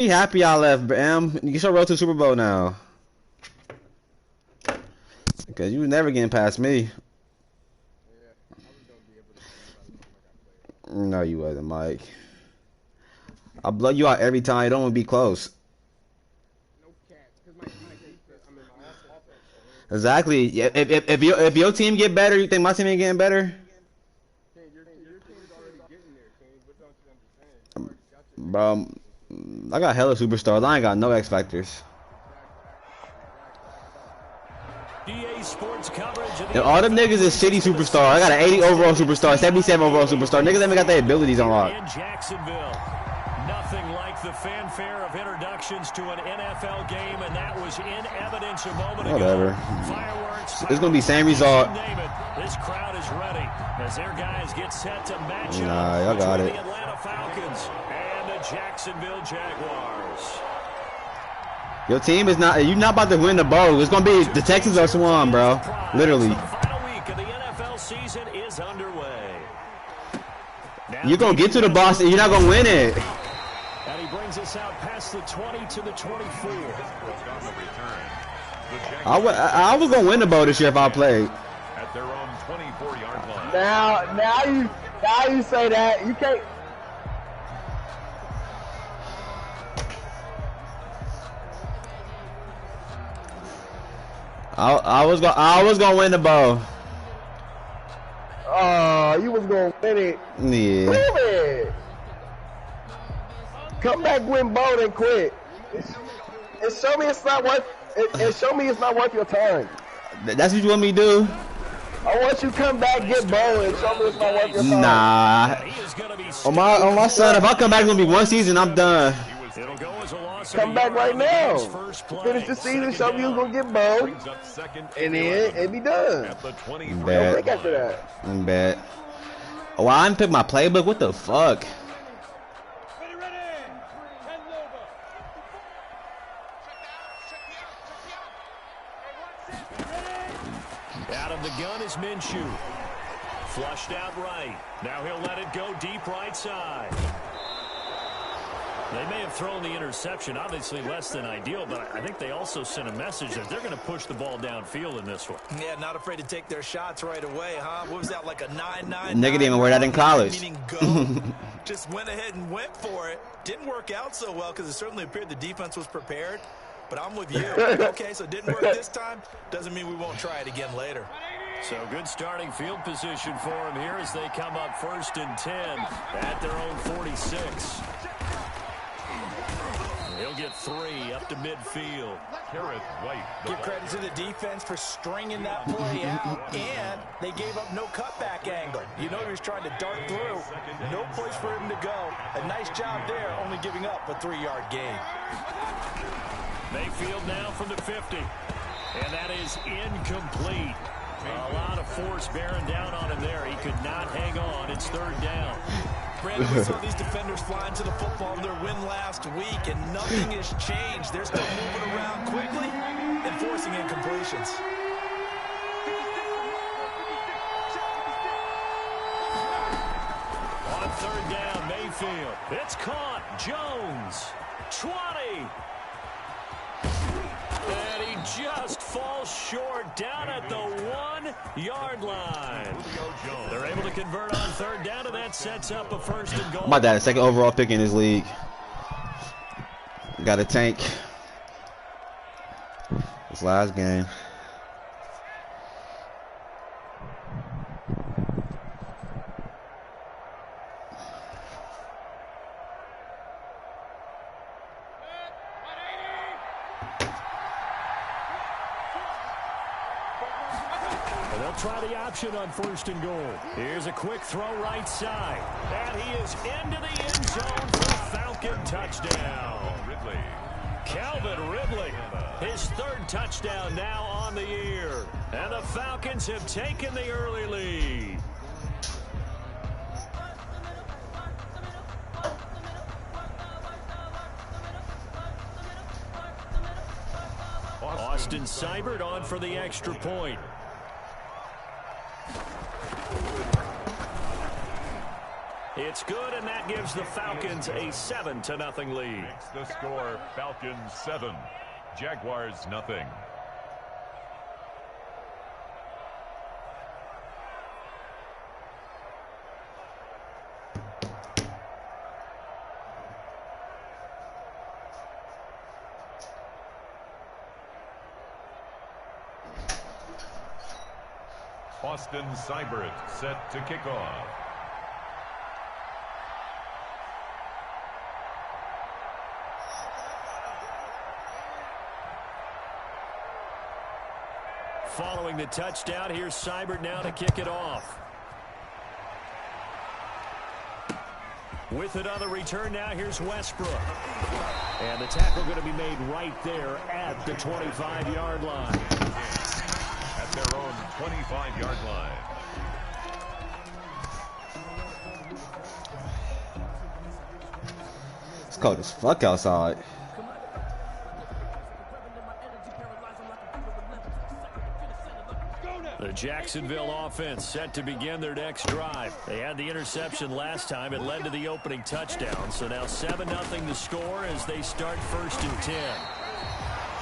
Be happy I left, Bam. You should roll to Super Bowl now. Because you was never getting past me. No, you wasn't, Mike. I'll blow you out every time. You don't want to be close. Exactly. If your team get better, you think my team ain't getting better? Bro, I got hella superstars. I ain't got no X Factors. And all them niggas is city superstar. I got an 80 overall superstar, 77 overall superstar. Niggas haven't got their abilities unlocked. In Jacksonville, nothing like the fanfare of introductions to an NFL game, and that was in evidence a moment ago. Whatever. Fireworks. It's gonna be same result. This crowd is ready as their guys get set to match up. Nah, y'all got it. The Atlanta Falcons and the Jacksonville Jaguars. Your team is not. You're not about to win the bowl. It's gonna be the Texans or Swan, bro. Literally. The final week of the NFL season is underway. You're gonna get to the boss, and you're not gonna win it. And he brings us out past the 20 to the 24. I was gonna win the bowl this year if I played. At their own 24-yard line. Now you say that you can't. I was gonna win the bowl. Oh, you was gonna win it. Yeah. Prove it. Come back, win bold, and quit. And show me it's not worth. And show me it's not worth your time. That's what you want me to do? I want you to come back, get bold, and show me it's not worth your time. Nah. On my son, if I come back, it's gonna be one season. I'm done. Come back right now. Finish the season, show me you're going to get bold, and then it'll be done. Bet. Think after that. Bet. Oh, I didn't pick my playbook? What the fuck? Out of the gun is Minshew. Flushed out right. Now he'll let it go deep right side. They may have thrown the interception, obviously less than ideal, but I think they also sent a message that they're going to push the ball downfield in this one. Yeah, not afraid to take their shots right away, huh? What was that, like a 9-9? Nigga didn't even wear that in college. Meaning go. Just went ahead and went for it. Didn't work out so well because it certainly appeared the defense was prepared. But I'm with you. Okay, so it didn't work this time. Doesn't mean we won't try it again later. So good starting field position for him here as they come up 1st and 10 at their own 46. He'll get 3 up to midfield. Give credit to the defense for stringing that play out, and they gave up no cutback angle. You know he was trying to dart through. No place for him to go. A nice job there, only giving up a 3-yard gain. Mayfield now from the 50, and that is incomplete. A lot of force bearing down on him there. He could not hang on. It's 3rd down. Brandon, we saw these defenders flying to the football in their win last week, and nothing has changed. They're still moving around quickly and forcing incompletions. On 3rd down, Mayfield. It's caught. Jones. 20. And he just falls short down at the 1-yard line. They're able to convert on 3rd down, and that sets up a 1st and goal. My dad, 2nd overall pick in this league. Got a tank. This last game. Try the option on 1st and goal. Here's a quick throw right side. And he is into the end zone for a Falcon touchdown. Calvin Ridley, his 3rd touchdown now on the year. And the Falcons have taken the early lead. Austin Seibert on for the extra point. It's good, and that gives the Falcons a 7-0 lead. Makes the score Falcons 7, Jaguars 0. Austin Seibert set to kick off. Following the touchdown, here's Seibert now to kick it off. With it on the return now, here's Westbrook. And the tackle going to be made right there at the 25-yard line. At their own 25-yard line. It's cold as fuck outside. The Jacksonville offense set to begin their next drive. They had the interception last time. It led to the opening touchdown. So now 7-0 the score as they start 1st and 10.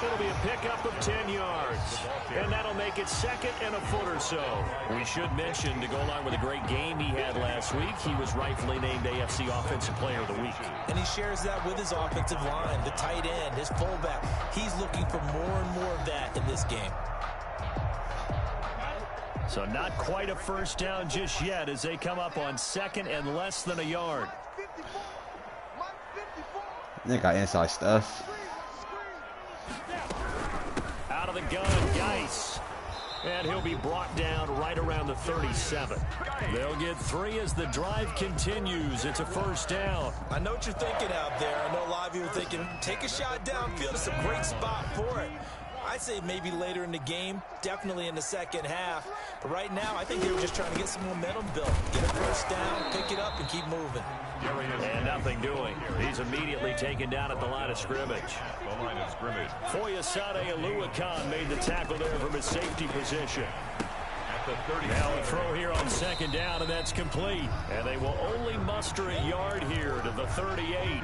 It'll be a pickup of 10 yards. And that'll make it 2nd and a foot or so. We should mention, to go along with a great game he had last week, he was rightfully named AFC Offensive Player of the Week. And he shares that with his offensive line, the tight end, his fullback. He's looking for more and more of that in this game. So not quite a first down just yet as they come up on 2nd and less than a yard. They got inside stuff. Out of the gun, Geis. And he'll be brought down right around the 37. They'll get 3 as the drive continues. It's a first down. I know what you're thinking out there. I know a lot of you are thinking, take a shot downfield. It's a great spot for it. I'd say maybe later in the game, definitely in the second half. But right now, I think they were just trying to get some momentum built. Get a first down, pick it up, and keep moving. And nothing doing. He's immediately taken down at the line of scrimmage. The line of scrimmage. Foyesade Aluakan made the tackle there from his safety position. At the 30. Now a throw here on 2nd down, and that's complete. And they will only muster a yard here to the 38.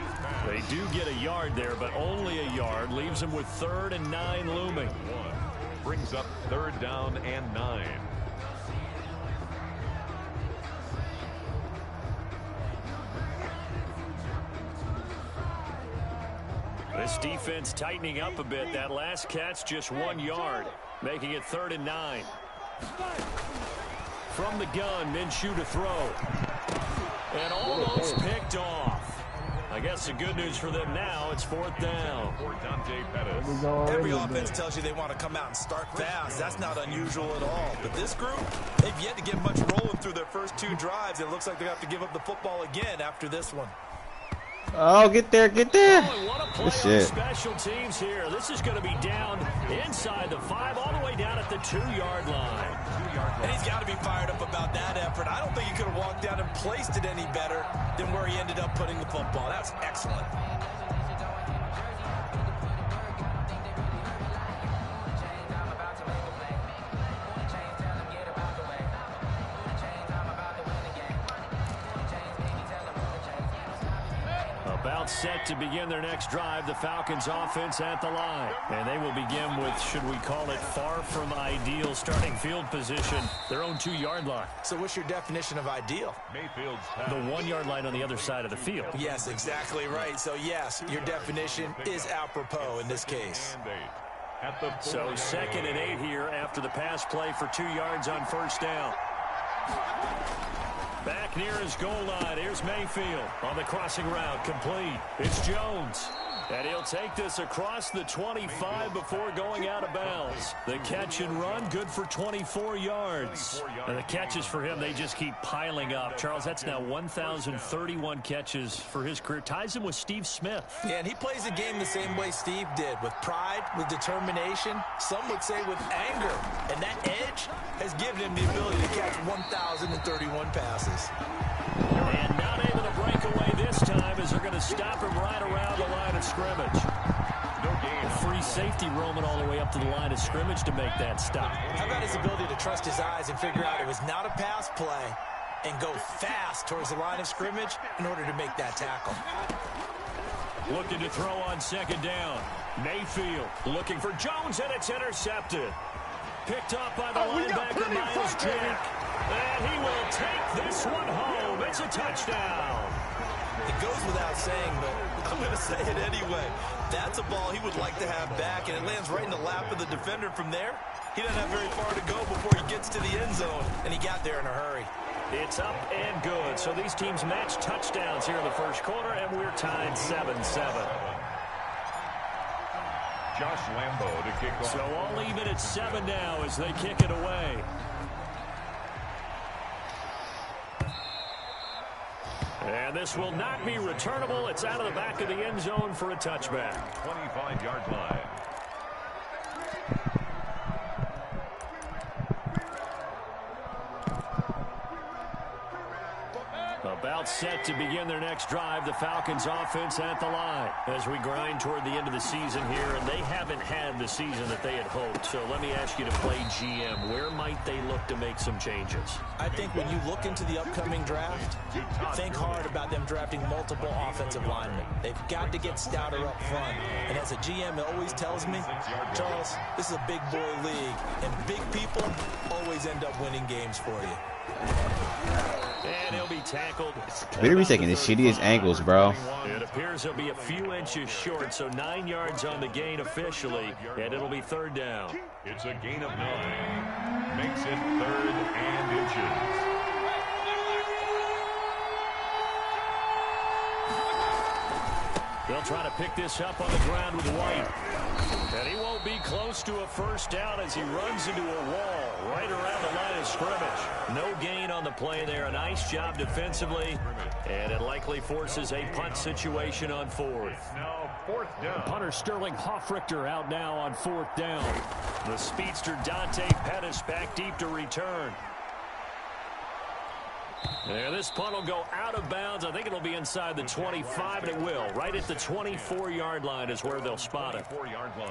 They do get a yard there, but only a yard. Leaves them with 3rd and 9 looming. Brings up 3rd down and 9. This defense tightening up a bit. That last catch just 1 yard, making it 3rd and 9. From the gun, Minshew to throw. And almost picked off. I guess the good news for them now, it's 4th down. Every offense tells you they want to come out and start fast. That's not unusual at all. But this group, they've yet to get much rolling through their first 2 drives. It looks like they have to give up the football again after this one. Oh, get there, get there. Oh, what a play on special teams here. This is going to be down inside the 5, all the way down at the 2-yard line. And he's got to be fired up about that effort. I don't think he could have walked down and placed it any better than where he ended up putting the football. That's excellent. About set to begin their next drive, the Falcons offense at the line. And they will begin with, should we call it, far from ideal starting field position, their own 2-yard line. So what's your definition of ideal? Mayfield's the 1-yard line on the other side of the field. Yes, exactly right. So yes, your definition is apropos in this case. So 2nd and 8 here after the pass play for 2 yards on 1st down. Back near his goal line. Here's Mayfield on the crossing route. Complete. It's Jones. And he'll take this across the 25 before going out of bounds. The catch and run, good for 24 yards. And the catches for him, they just keep piling up. Charles, that's now 1,031 catches for his career. Ties him with Steve Smith. Yeah, and he plays the game the same way Steve did, with pride, with determination, some would say with anger. And that edge has given him the ability to catch 1,031 passes. And not able to break away this time as they're going to stop him right around the line of scrimmage. No gain. Free safety roaming all the way up to the line of scrimmage to make that stop. How about his ability to trust his eyes and figure out it was not a pass play, and go fast towards the line of scrimmage in order to make that tackle. Looking to throw on second down. Mayfield looking for Jones, and it's intercepted. Picked up by the linebacker, Miles Jack. And he will take this one home. It's a touchdown. It goes without saying, but I'm going to say it anyway. That's a ball he would like to have back, and it lands right in the lap of the defender from there. He doesn't have very far to go before he gets to the end zone, and he got there in a hurry. It's up and good. So these teams match touchdowns here in the first quarter, and we're tied 7-7. Josh Lambo to kick off. So all even at 7 now as they kick it away. And this will not be returnable. It's out of the back of the end zone for a touchback. 25-yard line. About set to begin their next drive. The Falcons offense at the line as we grind toward the end of the season here, and they haven't had the season that they had hoped. So let me ask you to play GM. Where might they look to make some changes? I think when you look into the upcoming draft, think hard about them drafting multiple offensive linemen. They've got to get stouter up front. And as a GM, it always tells me, Charles, this is a big boy league, and big people always end up winning games for you. And he'll be tackled. Better be taking the shittiest angles, bro. It appears he'll be a few inches short, so 9 yards on the gain officially, and it'll be third down. It's a gain of 9. Makes it 3rd and inches. They'll try to pick this up on the ground with White. And he won't be close to a first down as he runs into a wall right around the line of scrimmage. No gain on the play there. A nice job defensively. And it likely forces a punt situation on 4th. Now 4th down. Punter Sterling Hoffrichter out now on 4th down. The speedster Dante Pettis back deep to return. And this punt will go out of bounds. I think it'll be inside the 25, and it will. Right at the 24-yard line is where they'll spot it. 24-yard line.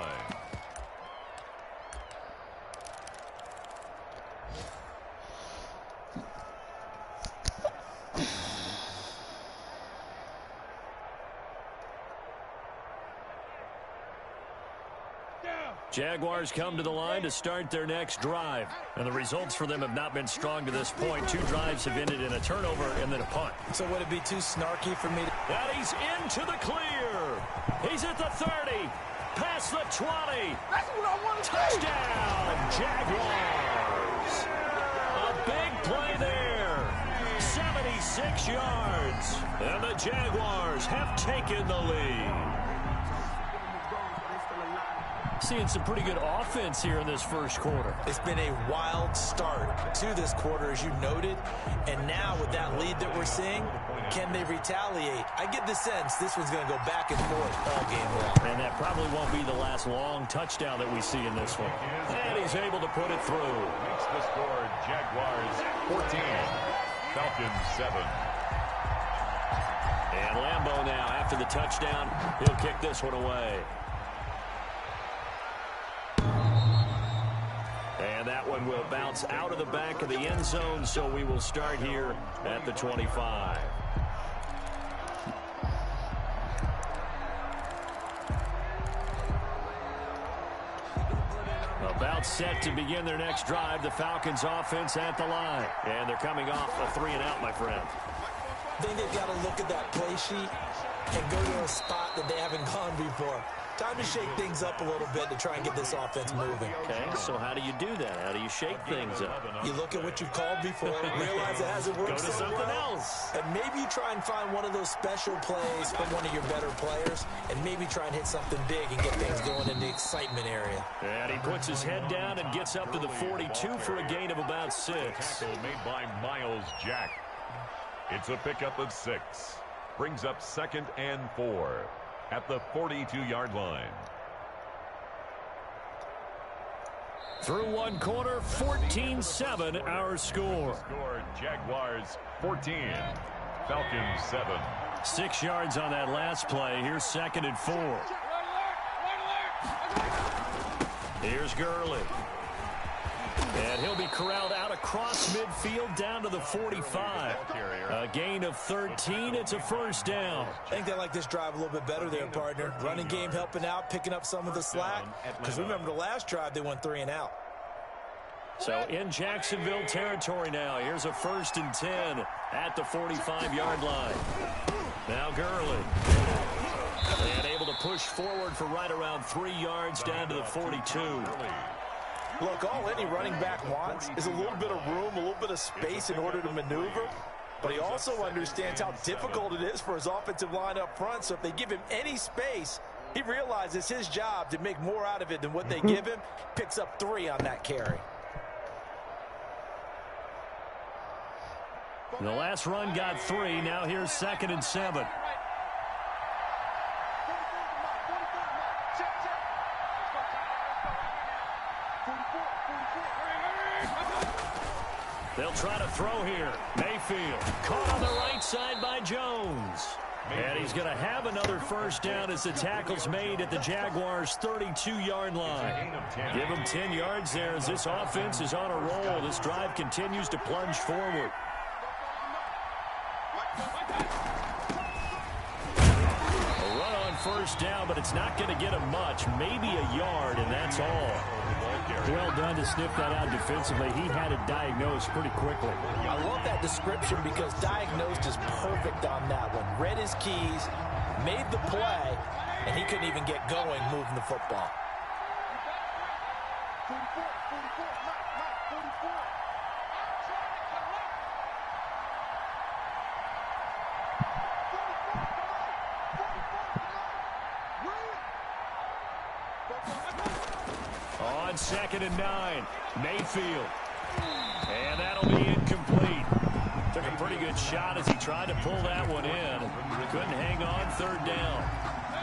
Jaguars come to the line to start their next drive. And the results for them have not been strong to this point. 2 drives have ended in a turnover and then a punt. So would it be too snarky for me to... And he's into the clear. He's at the 30. Past the 20. That's what I want to Touchdown, Jaguars. A big play there. 76 yards. And the Jaguars have taken the lead. Seeing some pretty good offense here in this first quarter. It's been a wild start to this quarter, as you noted. And now with that lead that we're seeing, can they retaliate? I get the sense this one's going to go back and forth all game long. And that probably won't be the last long touchdown that we see in this one. And he's able to put it through. Makes the score Jaguars 14, Falcons 7. And Lambo now, after the touchdown, he'll kick this one away. And that one will bounce out of the back of the end zone, so we will start here at the 25. About set to begin their next drive, the Falcons offense at the line. And they're coming off a 3-and-out, my friend. I think they've got to look at that play sheet and go to a spot that they haven't gone before. Time to shake things up a little bit to try and get this offense moving. Okay, so how do you do that? How do you shake things up? You look at what you've called before, realize it hasn't worked Go to so something well, else. and maybe you try and find one of those special plays from one of your better players, and maybe try and hit something big and get things going in the excitement area. And he puts his head down and gets up to the 42 for a gain of about 6. Tackle made by Miles Jack. It's a pickup of 6. Brings up 2nd and 4 at the 42-yard line. Through one quarter, 14-7 our score. Jaguars 14, Falcons 7. 6 yards on that last play. Here's 2nd and 4. Here's Gurley. And he'll be corralled out across midfield down to the 45. A gain of 13. It's a first down. I think they like this drive a little bit better there, partner. Running game helping out, picking up some of the slack. Because remember the last drive, they went 3 and out. So in Jacksonville territory now. Here's a 1st and 10 at the 45-yard line. Now Gurley. And able to push forward for right around 3 yards down to the 42. Look, all any running back wants is a little bit of room, a little bit of space in order to maneuver. But he also understands how difficult it is for his offensive line up front. So if they give him any space, he realizes his job to make more out of it than what they give him. Picks up 3 on that carry. The last run got 3. Now here's 2nd and 7. They'll try to throw here. Mayfield caught on the right side by Jones. And he's going to have another first down as the tackle's made at the Jaguars' 32-yard line. Give him 10 yards there as this offense is on a roll. This drive continues to plunge forward. A run on first down, but it's not going to get him much. Maybe a yard, and that's all. Well done to sniff that out defensively. He had it diagnosed pretty quickly. I love that description because diagnosed is perfect on that one. Read his keys, made the play, and he couldn't even get going moving the football. On 2nd and 9, Mayfield. And that'll be incomplete. Took a pretty good shot as he tried to pull that one in. Couldn't hang on 3rd down.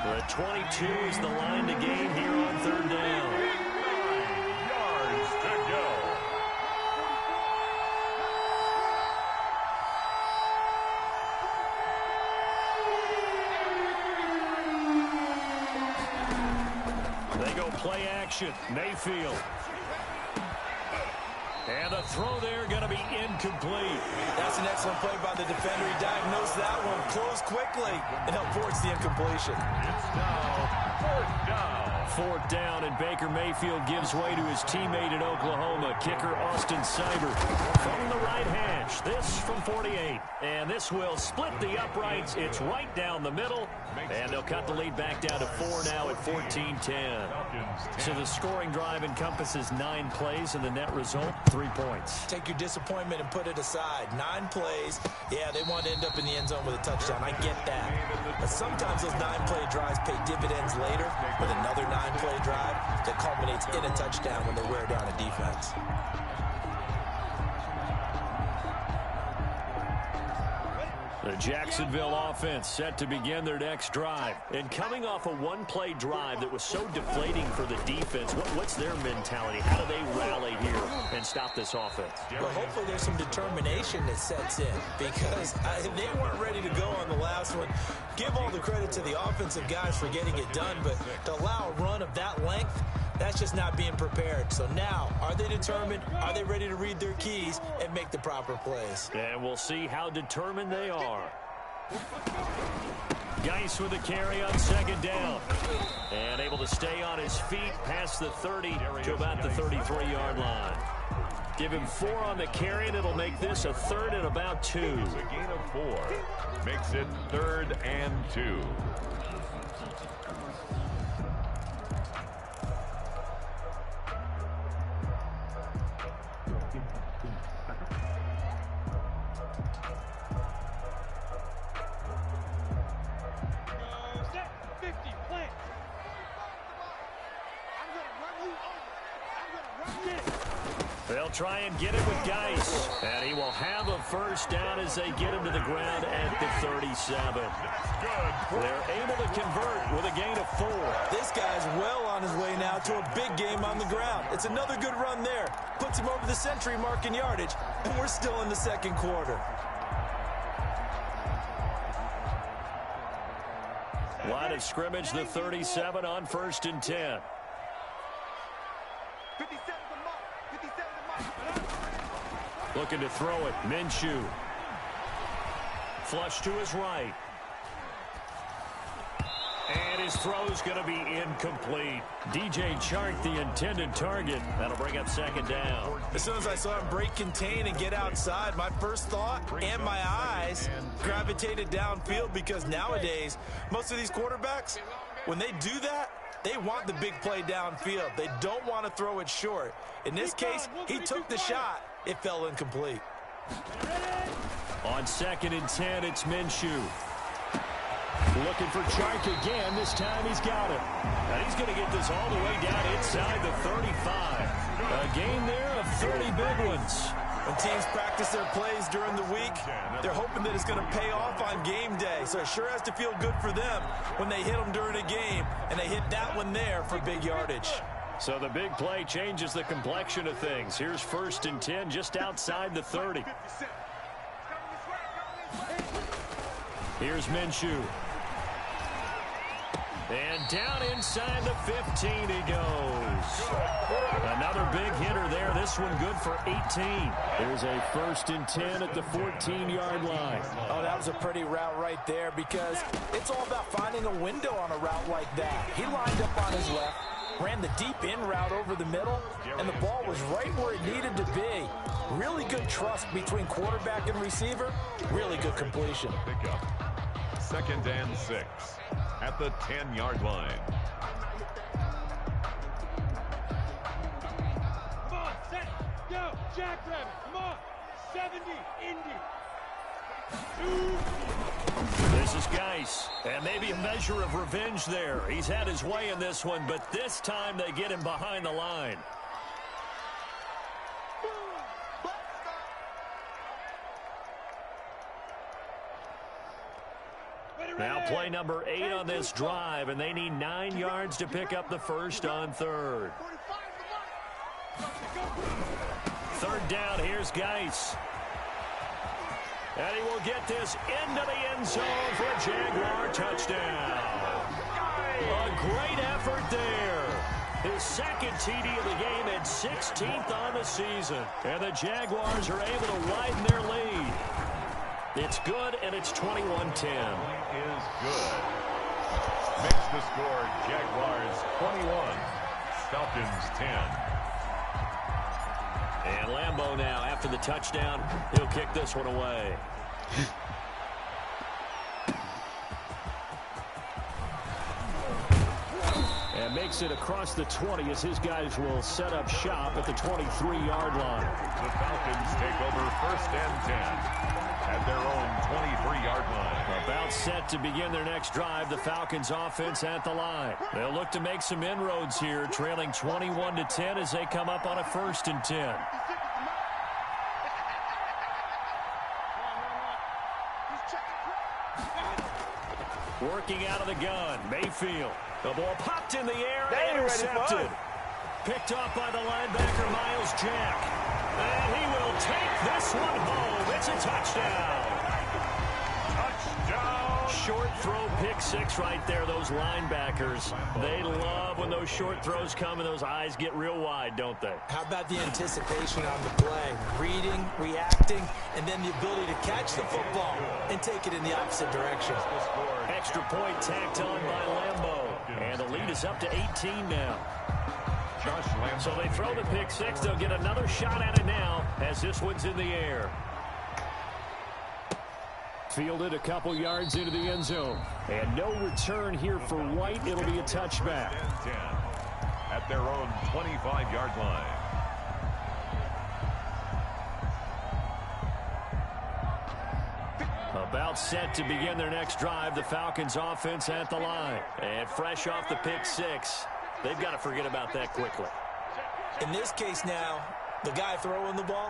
The 22 is the line to gain here on 3rd down. 9 yards to go. They go play action. Mayfield. And the throw there going to be incomplete. That's an excellent play by the defender. He diagnosed that one, closed quickly, and helped force the incompletion. It's now 4th down. 4th down, and Baker Mayfield gives way to his teammate in Oklahoma, kicker Austin Seibert. From the right hash, this from 48. And this will split the uprights. It's right down the middle. And they'll cut the lead back down to 4 now at 14-10. So the scoring drive encompasses 9 plays, and the net result, 3 points. Take your disappointment and put it aside. 9 plays. Yeah, they want to end up in the end zone with a touchdown. I get that. But sometimes those 9-play drives pay dividends later with another 9-play drive that culminates in a touchdown when they wear down a defense. The Jacksonville offense set to begin their next drive. And coming off a 1-play drive that was so deflating for the defense, what's their mentality? How do they rally here and stop this offense? Well, hopefully there's some determination that sets in because they weren't ready to go on the last one. Give all the credit to the offensive guys for getting it done, but to allow a run of that length, that's just not being prepared. So now, are they determined? Are they ready to read their keys and make the proper plays? And we'll see how determined they are. Geis with a carry on 2nd down. And able to stay on his feet past the 30 to about the 33-yard line. Give him 4 on the carry, and it'll make this a 3rd and about 2. It's a gain of 4. Makes it 3rd and 2. They'll try and get it with Geis. And he will have a first down as they get him to the ground at the 37. They're able to convert with a gain of 4. This guy's well on his way now to a big game on the ground. It's another good run there. Puts him over the century mark in yardage. And we're still in the 2nd quarter. Line of scrimmage, the 37 on 1st and 10. 57 the mark. 57 the mark. Looking to throw it. Minshew. Flush to his right. And his throw's going to be incomplete. DJ Chark, the intended target. That'll bring up second down. As soon as I saw him break contain and get outside, my first thought and my eyes gravitated downfield, because nowadays, most of these quarterbacks, when they do that, they want the big play downfield. They don't want to throw it short. In this case, he took the shot. It fell incomplete. On 2nd and 10, it's Minshew. Looking for Chark again. This time he's got it. And he's going to get this all the way down inside the 35. A gain there of 30 big ones. When teams practice their plays during the week, they're hoping that it's going to pay off on game day. So it sure has to feel good for them when they hit them during a game, and they hit that one there for big yardage. So the big play changes the complexion of things. Here's 1st and 10 just outside the 30. Here's Minshew. And down inside the 15 he goes. Another big hitter there. This one good for 18. There's a 1st and 10 at the 14-yard line. Oh, that was a pretty route right there, because it's all about finding a window on a route like that. He lined up on his left, ran the deep in route over the middle, and the ball was right where it needed to be. Really good trust between quarterback and receiver. Really good completion. Pick up. 2nd and 6 at the 10-yard line. Come on, set, go, jackrabbit, come on, 70, Indy. This is Geis, and maybe a measure of revenge there. He's had his way in this one, but this time they get him behind the line. Now play number 8 on this drive, and they need 9 yards to pick up the first on 3rd. 3rd down, here's Geis. And he will get this into the end zone for a Jaguar touchdown. A great effort there. His 2nd TD of the game and 16th on the season. And the Jaguars are able to widen their lead. It's good, and it's 21-10. Is good. Makes the score Jaguars 21, Falcons 10. And Lambeau now, after the touchdown, he'll kick this one away. And makes it across the 20 as his guys will set up shop at the 23-yard line. The Falcons take over 1st and 10 at their own 23-yard line. About set to begin their next drive, the Falcons offense at the line. They'll look to make some inroads here, trailing 21-10 as they come up on a 1st and 10. Working out of the gun, Mayfield. The ball popped in the air and intercepted. Picked off by the linebacker, Miles Jack. And he will take this one home. It's a touchdown. Touchdown. Short throw, pick 6 right there. Those linebackers, they love when those short throws come and those eyes get real wide, don't they? How about the anticipation on the play? Reading, reacting, and then the ability to catch the football and take it in the opposite direction. Extra point tacked on by Lambeau. And the lead is up to 18 now. So they throw the pick 6. They'll get another shot at it now as this one's in the air. Fielded a couple yards into the end zone. And no return here for White. It'll be a touchback. At their own 25-yard line. About set to begin their next drive. The Falcons offense at the line. And fresh off the pick 6. They've got to forget about that quickly. In this case now, the guy throwing the ball,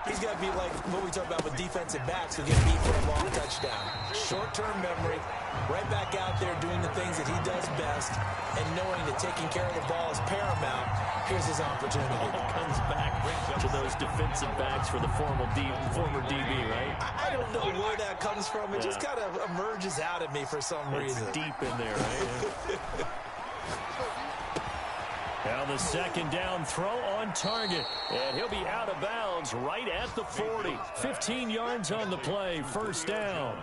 he's got to be like what we talk about with defensive backs who get beat for a long touchdown. Short-term memory, right back out there doing the things that he does best, and knowing that taking care of the ball is paramount. Here's his opportunity. It comes back to those defensive backs for the former DB, right? I don't know where that comes from. It just kind of emerges out at me for some reason. It's deep in there, right? Now the second down throw on target. And he'll be out of bounds right at the 40. 15 yards on the play, first down.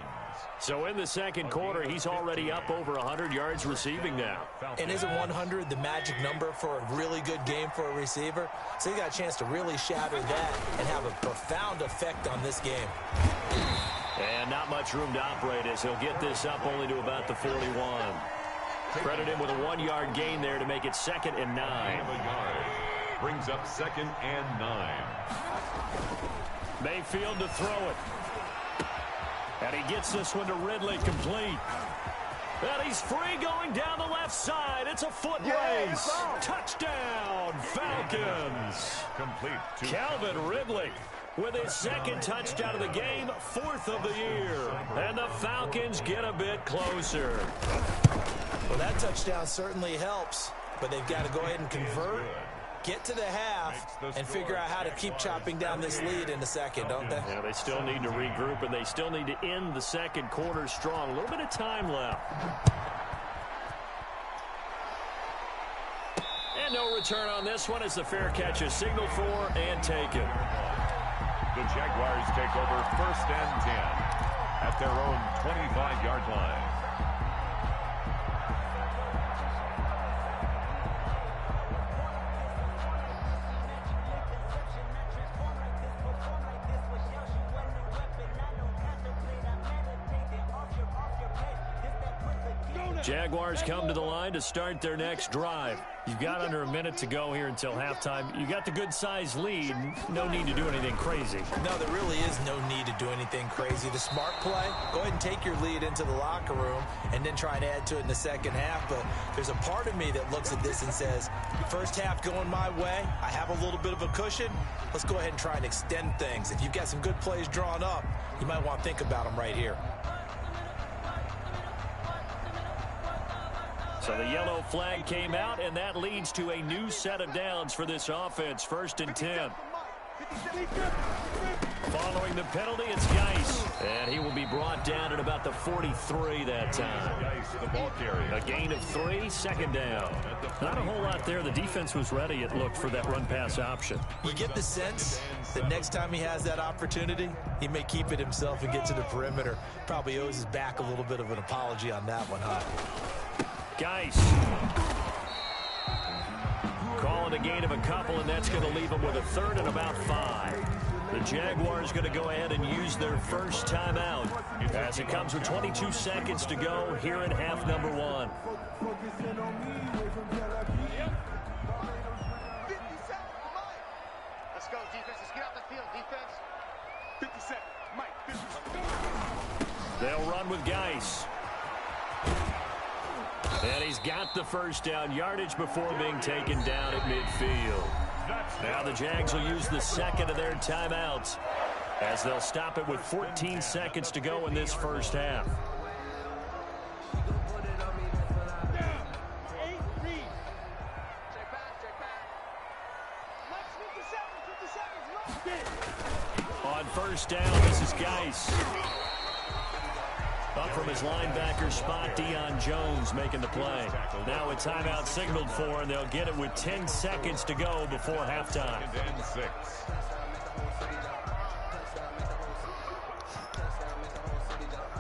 So in the second quarter, he's already up over 100 yards receiving now. And isn't 100 the magic number for a really good game for a receiver? So he got a chance to really shatter that and have a profound effect on this game. And not much room to operate as he'll get this up only to about the 41. Credit him with a 1-yard gain there to make it 2nd and 9. Brings up 2nd and 9. Mayfield to throw it. And he gets this one to Ridley, complete. And he's free going down the left side. It's a foot race. Touchdown, Falcons. Complete to Calvin Ridley with his 2nd touchdown of the game, 4th of the year. And the Falcons get a bit closer. Well, that touchdown certainly helps, but they've got to go ahead and convert, get to the half, and figure out how to keep chopping down this lead in the second, don't they? Yeah, they still need to regroup, and they still need to end the second quarter strong. A little bit of time left. And no return on this one as the fair catch is signaled for and taken. The Jaguars take over 1st and 10 at their own 25-yard line. Jaguars come to the line to start their next drive. You've got under a minute to go here until halftime. You got the good-sized lead. No need to do anything crazy. No, there really is no need to do anything crazy. The smart play, go ahead and take your lead into the locker room and then try and add to it in the second half. But there's a part of me that looks at this and says, first half going my way, I have a little bit of a cushion. Let's go ahead and try and extend things. If you've got some good plays drawn up, you might want to think about them right here. So the yellow flag came out, and that leads to a new set of downs for this offense. 1st and 10. Following the penalty, it's Geis. And he will be brought down at about the 43 that time. The ball carrier. A gain of 3, 2nd down. Not a whole lot there. The defense was ready, it looked, for that run-pass option. You get the sense that next time he has that opportunity, he may keep it himself and get to the perimeter. Probably owes his back a little bit of an apology on that one, huh? Geis. Calling a gain of a couple, and that's going to leave him with a 3rd and about 5. The Jaguars going to go ahead and use their first timeout as it comes with 22 seconds to go here in half number 1. Let's go, defense. Let's get out the field, defense. 50 seconds. Mike, 50 seconds. They'll run with Geis. And he's got the first down, yardage before being taken down at midfield. Now the Jags will use the 2nd of their timeouts as they'll stop it with 14 seconds to go in this first half. On first down, this is Geis. Up from his linebacker spot, Deion Jones making the play. Now a timeout signaled for, and they'll get it with 10 seconds to go before halftime. 2nd and 6.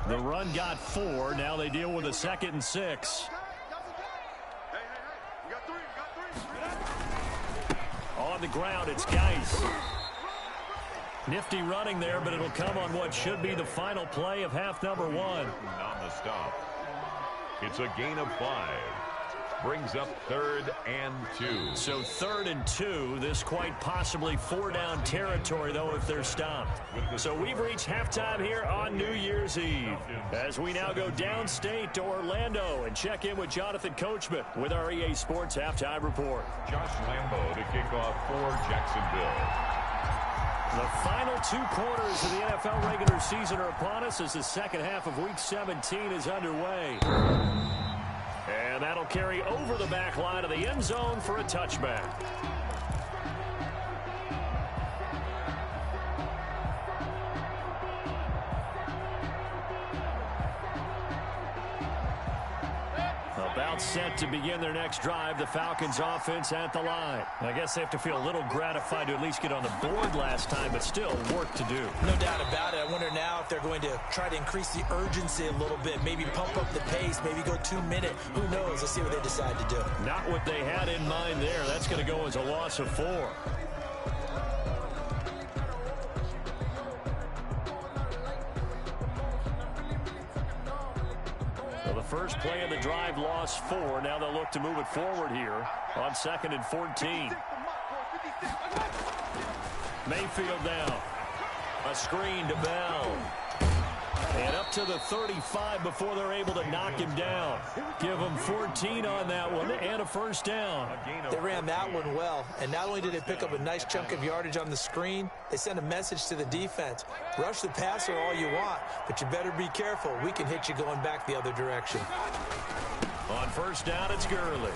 The run got 4. Now they deal with a 2nd and 6. On the ground, it's Geis. Nifty running there, but it'll come on what should be the final play of half number 1. On the stop. It's a gain of 5. Brings up 3rd and 2. So 3rd and 2. This quite possibly 4-down territory, though, if they're stopped. So we've reached halftime here on New Year's Eve as we now go downstate to Orlando and check in with Jonathan Coachman with our EA Sports Halftime Report. Josh Lambo to kick off for Jacksonville. The final 2 quarters of the NFL regular season are upon us as the second half of Week 17 is underway. And that'll carry over the back line of the end zone for a touchback. About Timeout set to begin their next drive. The Falcons offense at the line. I guess they have to feel a little gratified to at least get on the board last time, but still work to do. No doubt about it. I wonder now if they're going to try to increase the urgency a little bit, maybe pump up the pace, maybe go 2 minute. Who knows? Let's see what they decide to do. Not what they had in mind there. That's going to go as a loss of 4. First play of the drive, lost 4. Now they'll look to move it forward here on 2nd and 14. Mayfield down. A screen to Bell. And up to the 35 before they're able to knock him down. Give him 14 on that one and a first down. They ran that one well, and not only did they pick up a nice chunk of yardage on the screen, they sent a message to the defense. Rush the passer all you want, but you better be careful. We can hit you going back the other direction. On first down, it's Gurley.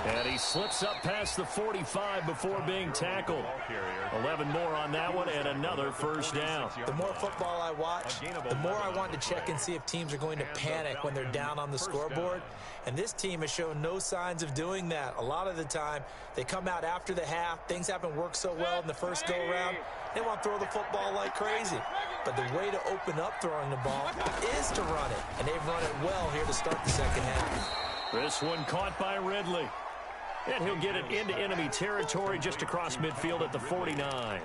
And he slips up past the 45 before being tackled. 11 more on that one and another first down. The more football I watch, the more I want to check and see if teams are going to panic when they're down on the scoreboard. And this team has shown no signs of doing that. A lot of the time, they come out after the half. Things haven't worked so well in the first go-around. They want to throw the football like crazy. But the way to open up throwing the ball is to run it. And they've run it well here to start the second half. This one caught by Ridley. And he'll get it into enemy territory just across midfield at the 49.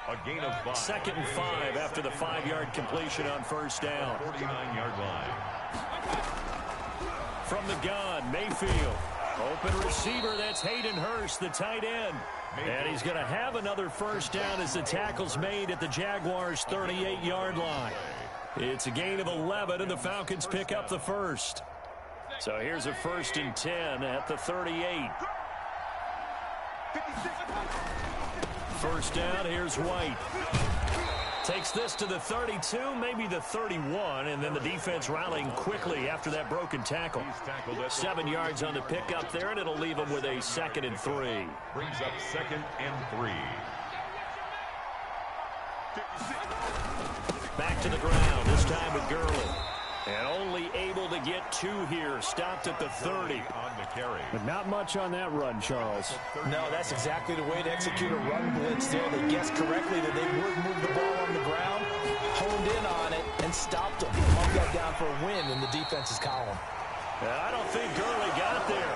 A gain of 5. 2nd and 5 after the 5-yard completion on first down. 49-yard line. From the gun, Mayfield. Open receiver, that's Hayden Hurst, the tight end. And he's going to have another first down as the tackle's made at the Jaguars' 38-yard line. It's a gain of 11, and the Falcons pick up the first. So here's a 1st and 10 at the 38. First down, here's White. Takes this to the 32, maybe the 31, and then the defense rallying quickly after that broken tackle. 7 yards on the pickup there, and it'll leave him with a 2nd and 3. Brings up 2nd and 3. Back to the ground, this time with Gurley. And only able to get 2 here. Stopped at the 30. But not much on that run, Charles. No, that's exactly the way to execute a run blitz there. They guessed correctly that they would move the ball on the ground, honed in on it, and stopped them. Bumped that down for a win in the defense's column. I don't think Gurley got there.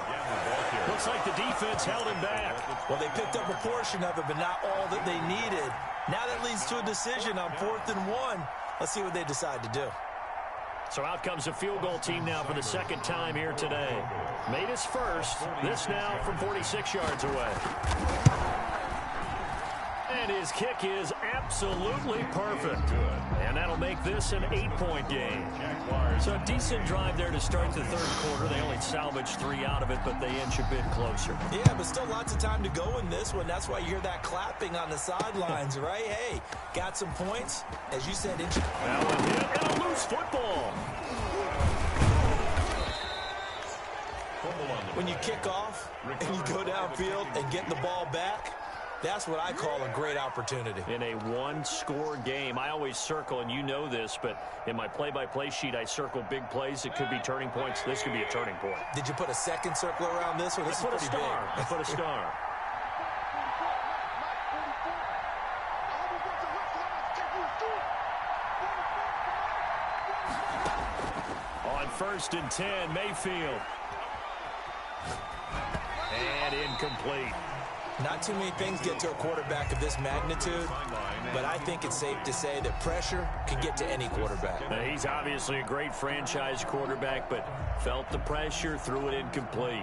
Looks like the defense held him back. Well, they picked up a portion of it, but not all that they needed. Now that leads to a decision on 4th and 1. Let's see what they decide to do. So out comes a field goal team now for the 2nd time here today. Made his first. This now from 46 yards away. And his kick is absolutely perfect. And that'll make this an 8-point game. So a decent drive there to start the 3rd quarter. They only salvaged 3 out of it, but they inch a bit closer. Yeah, but still lots of time to go in this one. That's why you hear that clapping on the sidelines, right? Hey, got some points. As you said, inch. That one hit and a loose football. When you kick off and you go downfield and get the ball back, that's what I call a great opportunity. In a one-score game, I always circle, and you know this, but in my play-by-play sheet, I circle big plays. It could be turning points. This could be a turning point. Did you put a second circle around this one? This is pretty big. I put a star. On 1st and 10, Mayfield. And incomplete. Not too many things get to a quarterback of this magnitude, but I think it's safe to say that pressure can get to any quarterback. Now, he's obviously a great franchise quarterback, but felt the pressure, threw it incomplete.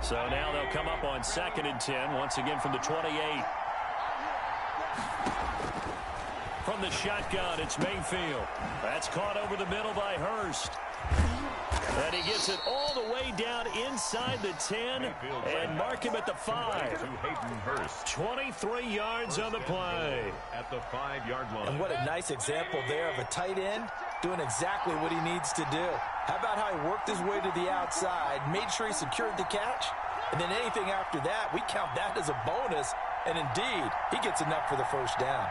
So now they'll come up on 2nd and 10, once again from the 28. From the shotgun, it's Mayfield. That's caught over the middle by Hurst. And he gets it all the way down inside the 10 and mark him at the 5. 23 yards on the play. At the 5-yard line. And what a nice example there of a tight end doing exactly what he needs to do. How about how he worked his way to the outside, made sure he secured the catch, And then anything after that, we count that as a bonus. And indeed, he gets enough for the first down.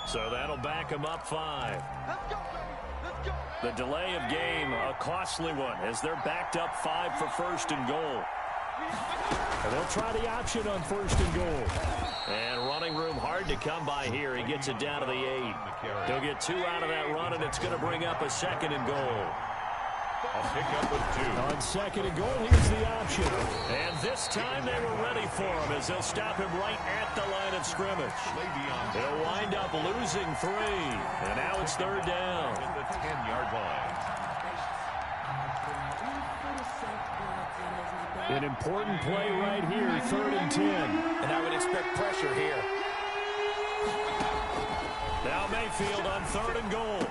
So that'll back him up 5. Let's go, baby. Let's go. The delay of game, a costly one, as they're backed up 5 for first and goal. And they'll try the option on first and goal. And running room hard to come by here. He gets it down to the 8. They'll get 2 out of that run, and it's going to bring up a second and goal. A pickup of 2. On second and goal, here's the option. And this time they were ready for him as they'll stop him right at the line of scrimmage. They'll wind up losing 3. And now it's third down. At the 10-yard line. An important play right here, 3rd and 10. And I would expect pressure here. Now Mayfield on 3rd and goal.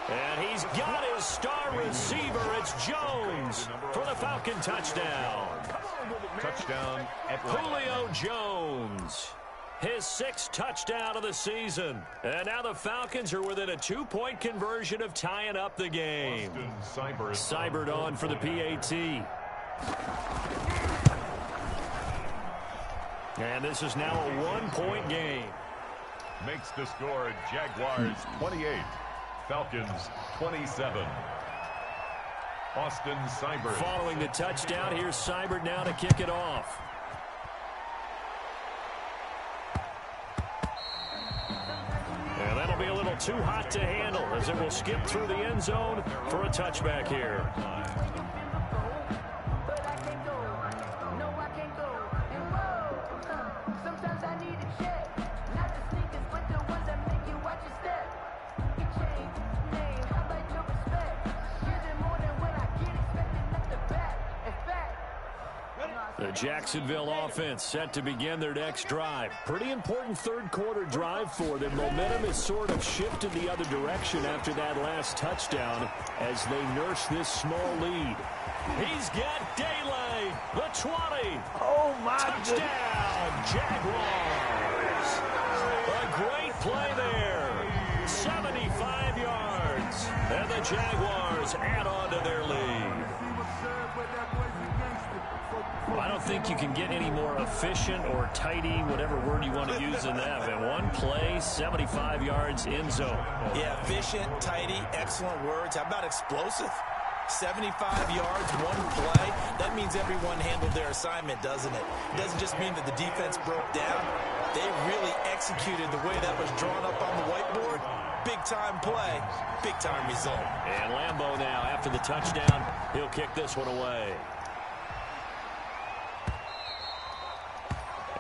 And he's got his star receiver. It's Jones for the Falcon touchdown. Touchdown at Julio Jones. His 6th touchdown of the season. And now the Falcons are within a 2-point conversion of tying up the game. Seibert on for the PAT. And this is now a 1-point game. Makes the score Jaguars 28. Falcons 27. Austin Seibert. Following the touchdown, here's Seibert now to kick it off. And that'll be a little too hot to handle as it will skip through the end zone for a touchback here. The Jacksonville offense set to begin their next drive. Pretty important third-quarter drive for them. Momentum has sort of shifted the other direction after that last touchdown as they nurse this small lead. He's got daylight. The 20. Oh, my Touchdown, Jaguars. A great play there. 75 yards. And the Jaguars add on to their lead. I don't think you can get any more efficient or tidy, whatever word you want to use in that. And one play, 75 yards in zone. Yeah, efficient, tidy, excellent words. How about explosive? 75 yards, one play. That means everyone handled their assignment, doesn't it? It doesn't just mean that the defense broke down. They really executed the way that was drawn up on the whiteboard. Big-time play, big-time result. And Lambeau now, after the touchdown, he'll kick this one away.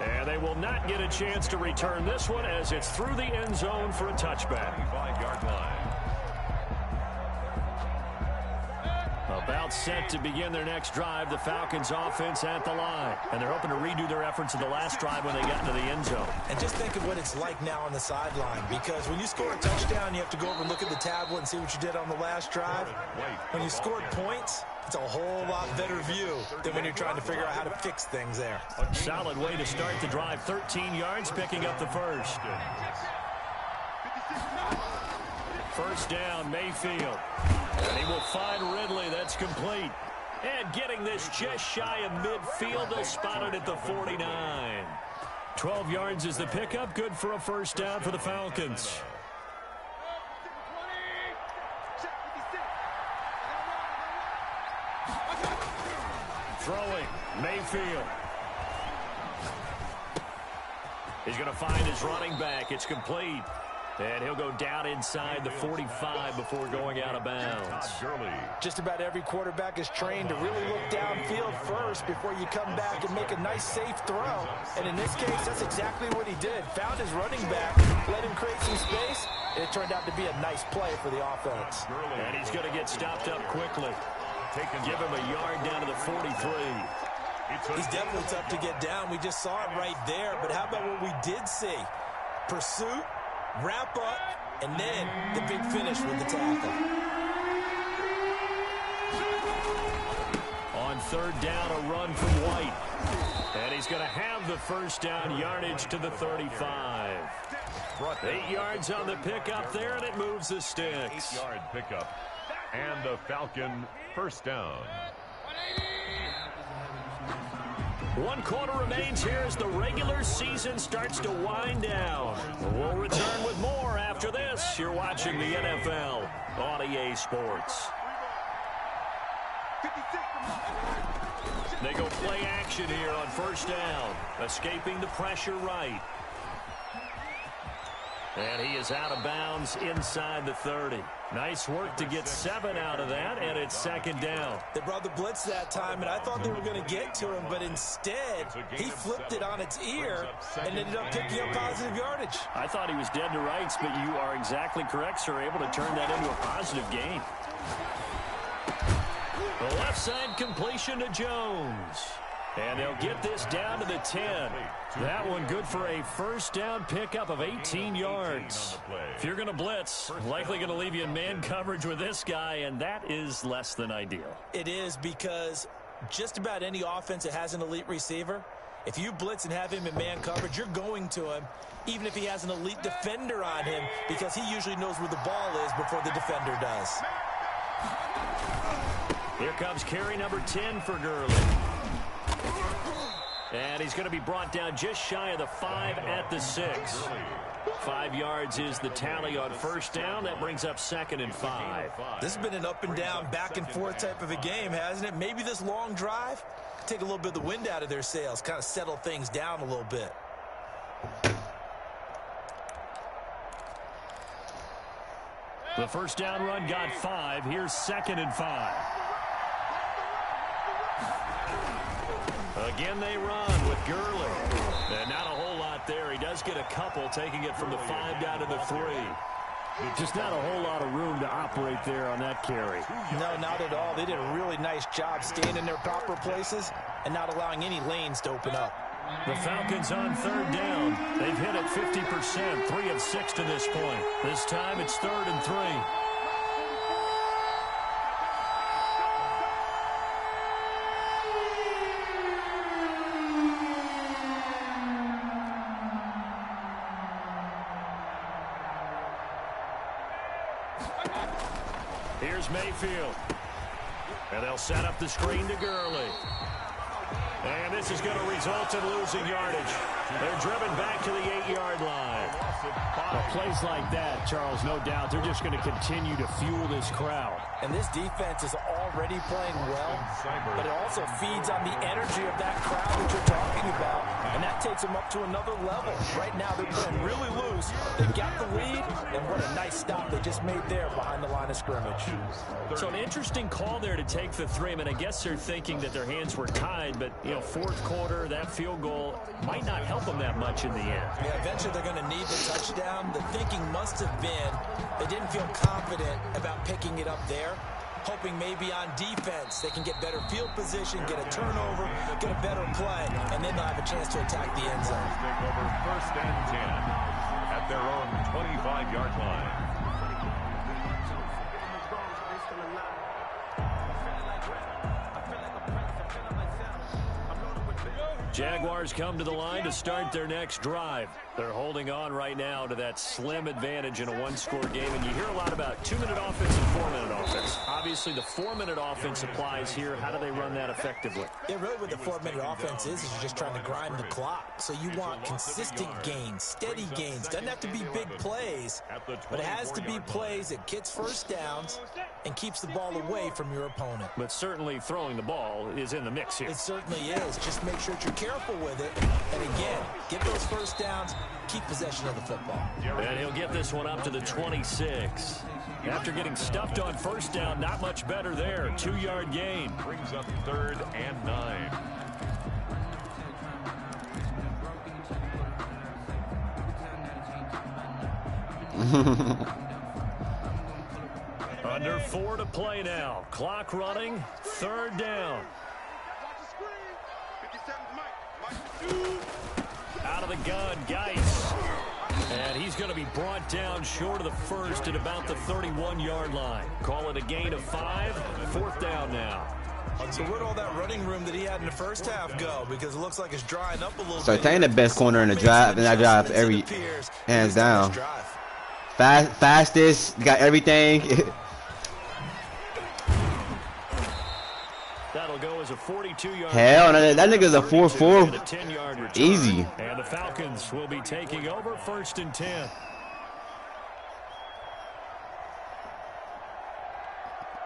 And they will not get a chance to return this one as it's through the end zone for a touchback. 5-yard line. About set to begin their next drive, the Falcons offense at the line. And they're hoping to redo their efforts in the last drive when they got into the end zone. And just think of what it's like now on the sideline, because when you score a touchdown, you have to go over and look at the tablet and see what you did on the last drive. When you scored points, it's a whole lot better view than when you're trying to figure out how to fix things there. Solid way to start the drive. 13 yards, picking up the first. First down, Mayfield. And he will find Ridley. That's complete. And getting this just shy of midfield, they'll spot it at the 49. 12 yards is the pickup. Good for a first down for the Falcons. Throwing, Mayfield. He's going to find his running back. It's complete. And he'll go down inside the 45 before going out of bounds. Just about every quarterback is trained to really look downfield first before you come back and make a nice, safe throw. And in this case, that's exactly what he did. Found his running back, let him create some space, and it turned out to be a nice play for the offense. And he's going to get stopped up quickly. Give him a yard down to the 43. He's definitely tough to get down. We just saw it right there. But how about what we did see? Pursuit, wrap up, and then the big finish with the tackle. On third down, a run from White. And he's going to have the first down yardage to the 35. 8 yards on the pickup there, and it moves the sticks. 8-yard pickup. And a Falcon first down. 1 quarter remains here as the regular season starts to wind down. We'll return with more after this. You're watching the NFL on EA Sports. They go play action here on first down. Escaping the pressure right. And he is out of bounds inside the 30. Nice work to get 7 out of that, and it's second down. They brought the blitz that time, and I thought they were going to get to him, but instead, he flipped it on its ear and ended up picking up positive yardage. I thought he was dead to rights, but you are exactly correct, sir. Able to turn that into a positive gain. The left side completion to Jones. And they'll get this down to the 10. That one good for a first down pickup of 18 yards. If you're going to blitz, likely going to leave you in man coverage with this guy, and that is less than ideal. It is, because just about any offense that has an elite receiver, if you blitz and have him in man coverage, you're going to him, even if he has an elite defender on him, because he usually knows where the ball is before the defender does. Here comes carry number 10 for Gurley. And he's going to be brought down just shy of the 5 at the 6. 5 yards is the tally on first down. That brings up second and 5. This has been an up and down, back and forth type of a game, hasn't it? Maybe this long drive take a little bit of the wind out of their sails, kind of settle things down a little bit. The first down run got 5. Here's second and 5. Again, they run with Gurley. And not a whole lot there. He does get a couple, taking it from the 5 down to the 3. Just not a whole lot of room to operate there on that carry. No, not at all. They did a really nice job staying in their proper places and not allowing any lanes to open up. The Falcons on third down. They've hit it 50%, 3 of 6 to this point. This time it's 3rd and 3. Here's Mayfield. And they'll set up the screen to Gurley. And this is going to result in losing yardage. They're driven back to the 8-yard line. Well, plays like that, Charles, no doubt, they're just going to continue to fuel this crowd. And this defense is already playing well, but it also feeds on the energy of that crowd that you're talking about, and that takes them up to another level. Right now, they're playing really loose. They've got the lead, and what a nice stop they just made there behind the line of scrimmage. So an interesting call there to take the 3. I mean, I guess they're thinking that their hands were tied, but, you know, fourth quarter, that field goal might not help them that much in the end. Yeah, eventually they're going to need the touchdown. The thinking must have been they didn't feel confident about picking it up there, hoping maybe on defense they can get better field position, get a turnover, get a better play, and then they'll have a chance to attack the end zone. Take over 1st and 10 at their own 25-yard line. Jaguars come to the line to start their next drive. They're holding on right now to that slim advantage in a one-score game, and you hear a lot about 2-minute offense and 4-minute offense. Obviously, the 4-minute offense applies here. How do they run that effectively? Yeah, really what the 4-minute offense is you're just trying to grind the clock. So you want consistent gains, steady gains. Doesn't have to be big plays, but it has to be plays that gets first downs and keeps the ball away from your opponent. But certainly throwing the ball is in the mix here. It certainly is. Just make sure that you're careful with it. And again, get those first downs, keep possession of the football. And he'll get this one up to the 26. After getting stuffed on first down, not much better there. 2-yard gain. Brings up 3rd and 9. Under 4 to play now. Clock running. 3rd down. Out of the gun, Geis. And he's going to be brought down short of the 1st at about the 31-yard line. Call it a gain of 5. 4th down now. So where'd all that running room that he had in the first half go? Because it looks like it's drying up a little So bit. Tane the best corner in the drive, and I drive every hands down. Fastest, got everything. That'll go as a 42-yard. Hell, that nigga's a 4-4. Easy. And the Falcons will be taking over 1st and 10.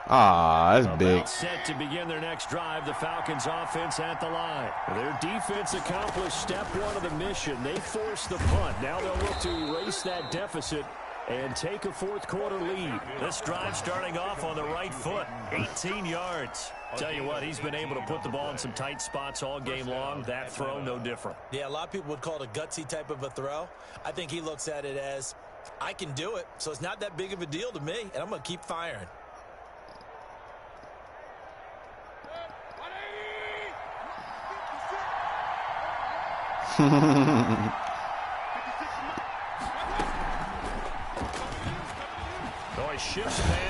Ah, that's big. About set to begin their next drive. The Falcons offense at the line. Their defense accomplished step one of the mission. They forced the punt. Now they'll look to erase that deficit and take a fourth quarter lead. This drive starting off on the right foot. 18 yards. Tell you what, he's been able to put the ball in some tight spots all game long. That throw, no different. Yeah, a lot of people would call it a gutsy type of a throw. I think he looks at it as, I can do it, so it's not that big of a deal to me, and I'm going to keep firing.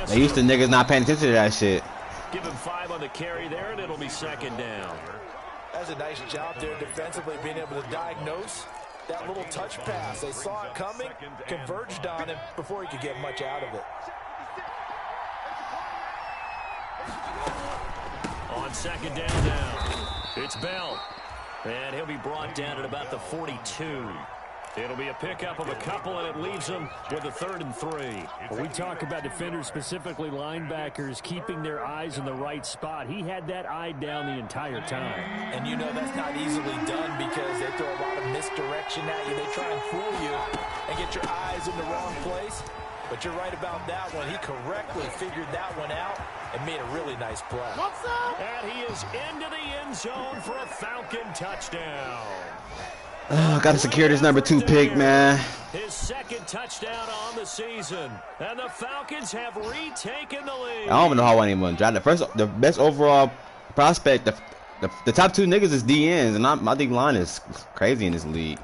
They used to niggas not paying attention to that shit. Give him 5 on the carry there, and it'll be 2nd down. That's a nice job there defensively, being able to diagnose that little touch pass. They saw it coming, converged on him before he could get much out of it. On 2nd down now, it's Bell. And he'll be brought down at about the 42. It'll be a pickup of a couple, and it leaves them with a 3rd and 3. When we talk about defenders, specifically linebackers, keeping their eyes in the right spot, he had that eye down the entire time. And you know that's not easily done because they throw a lot of misdirection at you. They try and fool you and get your eyes in the wrong place. But you're right about that one. He correctly figured that one out and made a really nice play. And he is into the end zone for a Falcon touchdown. Gotta secure this number 2 pick, man. His 2nd touchdown on the season. And the Falcons have retaken the lead. I don't even know how anyone dropped the best overall prospect. The top 2 niggas is DNs, and my D line is crazy in this league.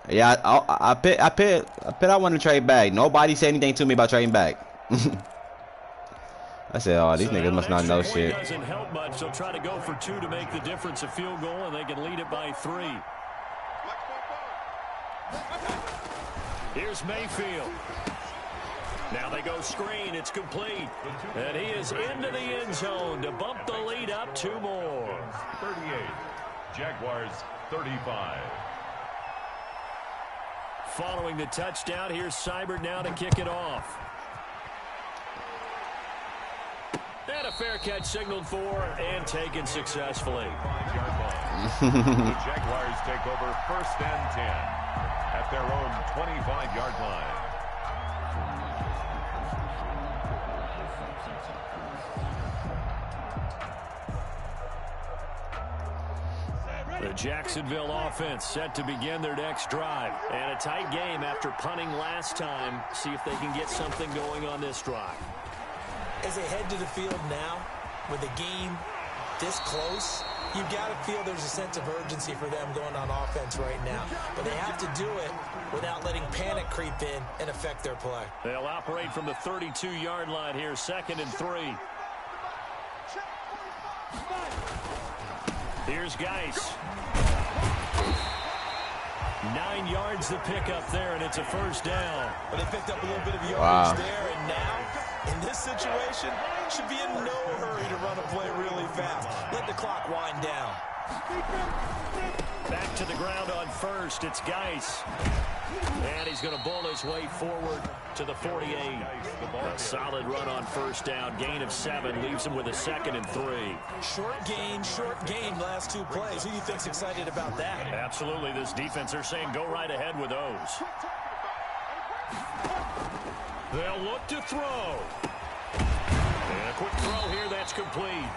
Yeah, I want to trade back. Nobody said anything to me about trading back. I said, oh, these niggas must not know shit. Doesn't help much. They'll try to go for 2 to make the difference a field goal, and they can lead it by 3. Here's Mayfield. Now they go screen. It's complete. And he is into the end zone to bump the lead up 2 more. 38. Jaguars 35. Following the touchdown, here's Seibert now to kick it off. And a fair catch signaled for and taken successfully. 5-yard line. The Jaguars take over 1st and 10 at their own 25-yard line. The Jacksonville offense set to begin their next drive. And a tight game after punting last time. See if they can get something going on this drive. As they head to the field now, with the game this close, you've got to feel there's a sense of urgency for them going on offense right now. But they have to do it without letting panic creep in and affect their play. They'll operate from the 32-yard line here, 2nd and 3. Here's Geis. 9 yards to pick up there, and it's a 1st down. But they picked up a little bit of yardage there, and now, in this situation, should be in no hurry to run a play really fast. Let the clock wind down. Back to the ground on 1st. It's Geis. And he's going to bull his way forward to the 48. A solid run on 1st down. Gain of 7 leaves him with a 2nd and 3. Short gain, last 2 plays. Who do you think's excited about that? Absolutely. This defense, they're saying go right ahead with those. They'll look to throw. And a quick throw here, that's complete.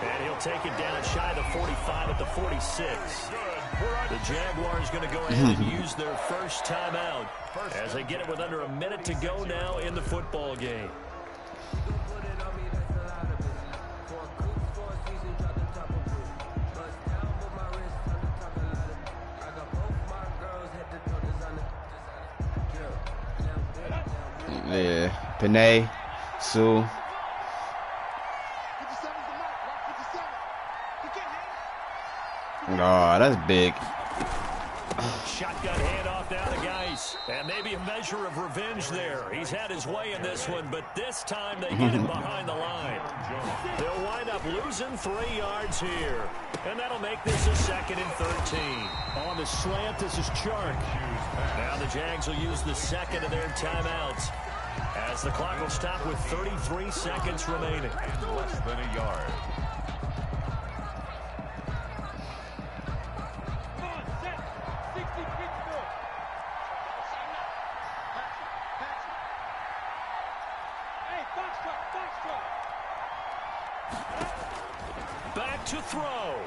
And he'll take it down shy the 45 at the 46. The Jaguars going to go ahead and use their first timeout as they get it with under a minute to go now in the football game. Yeah, Panay, Sue, that's big. Shotgun handoff now to Geis. And maybe a measure of revenge there. He's had his way in this one, but this time they get him behind the line. They'll wind up losing 3 yards here. And that'll make this a 2nd and 13. On the slant, this is Chark. Now the Jags will use the 2nd of their timeouts, as the clock will stop with 33 seconds remaining. Less than a yard. Back to throw.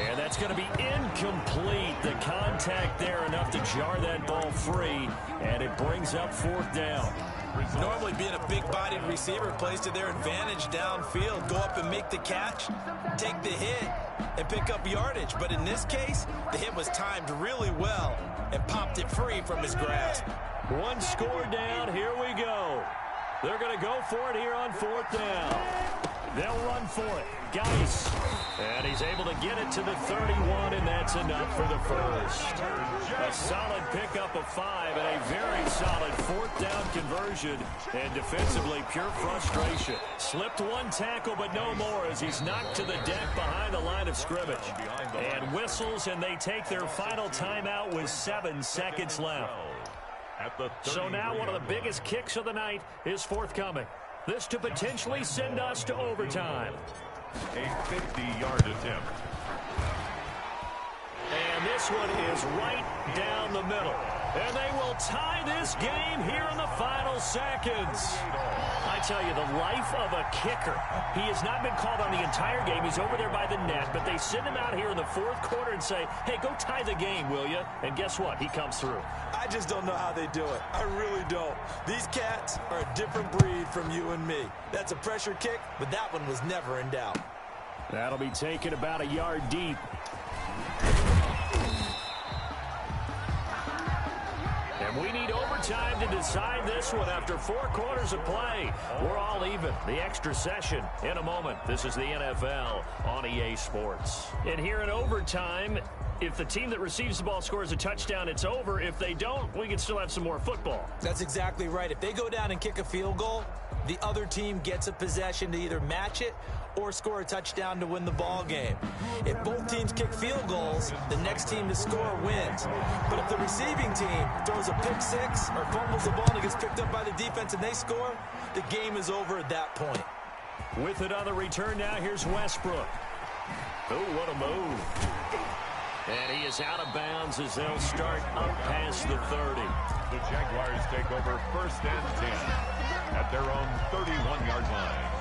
And that's going to be incomplete. The contact there enough to jar that ball free, and it brings up 4th down. Normally being a big-bodied receiver plays to their advantage downfield. Go up and make the catch, take the hit, and pick up yardage. But in this case, the hit was timed really well and popped it free from his grasp. 1 score down. Here we go. They're going to go for it here on 4th down. They'll run for it. Geis. And he's able to get it to the 31, and that's enough for the first. A solid pickup of 5 and a very solid 4th down conversion. And defensively, pure frustration. Slipped 1 tackle, but no more, as he's knocked to the deck behind the line of scrimmage. And whistles, and they take their final timeout with 7 seconds left. So now one of the biggest kicks of the night is forthcoming. This to potentially send us to overtime. A 50-yard attempt. And this one is right down the middle. And they will tie this game here in the final seconds. I tell you, the life of a kicker. He has not been called on the entire game. He's over there by the net, but they send him out here in the 4th quarter and say, hey, go tie the game, will you? And guess what? He comes through. I just don't know how they do it. I really don't. These cats are a different breed from you and me. That's a pressure kick, but that one was never in doubt. That'll be taken about a yard deep. And we need overtime to decide this one after 4 quarters of play. We're all even. The extra session in a moment. This is the NFL on EA Sports. And here in overtime, if the team that receives the ball scores a touchdown, it's over. If they don't, we can still have some more football. That's exactly right. If they go down and kick a field goal, the other team gets a possession to either match it or score a touchdown to win the ball game. If both teams kick field goals, the next team to score wins. But if the receiving team throws a pick 6 or fumbles the ball and it gets picked up by the defense and they score, the game is over at that point. With it on the return now, here's Westbrook. Oh, what a move. And he is out of bounds as they'll start up past the 30. The Jaguars take over 1st and 10 at their own 31-yard line.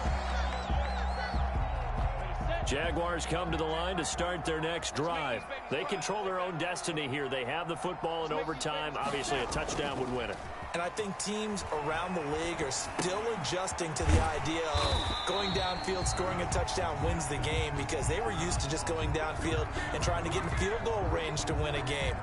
Jaguars come to the line to start their next drive. They control their own destiny here. They have the football in overtime. Obviously, a touchdown would win it. And I think teams around the league are still adjusting to the idea of going downfield, scoring a touchdown wins the game, because they were used to just going downfield and trying to get in field goal range to win a game.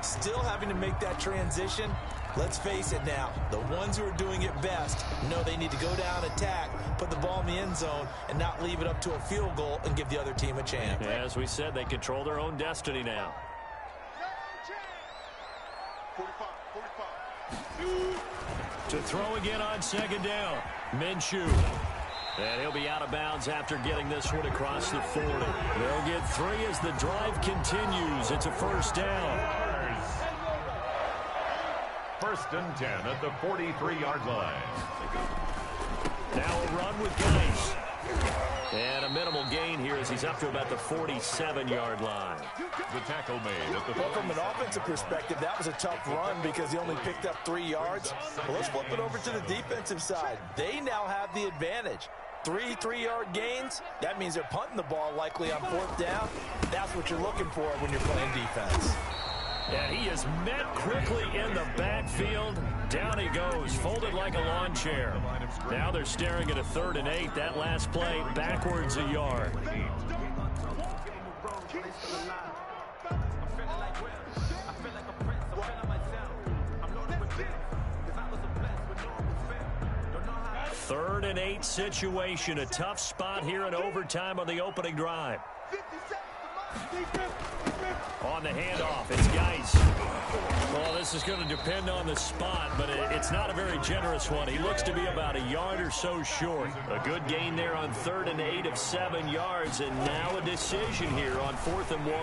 Still having to make that transition. Let's face it now, the ones who are doing it best know they need to go down, attack, put the ball in the end zone, and not leave it up to a field goal and give the other team a chance. Yeah, as we said, they control their own destiny now. To throw again on 2nd down, Minshew. And he'll be out of bounds after getting this one across the 40. They'll get 3 as the drive continues. It's a 1st down. 1st and 10 at the 43-yard line. Now a run with Geis. And a minimal gain here as he's up to about the 47-yard line. The tackle made at the Well, from an offensive perspective, that was a tough run because he only picked up 3 yards. Well, let's flip it over to the defensive side. They now have the advantage. 3 3-yard gains. That means they're punting the ball likely on 4th down. That's what you're looking for when you're playing defense. And he is met quickly in the backfield. Down he goes, folded like a lawn chair. Now they're staring at a 3rd and 8. That last play backwards a yard. Third and 8 situation. A tough spot here in overtime on the opening drive. On the handoff, it's Geis. Well, this is going to depend on the spot, but it's not a very generous one. He looks to be about a yard or so short. A good gain there on 3rd and 8 of 7 yards, and now a decision here on 4th and 1.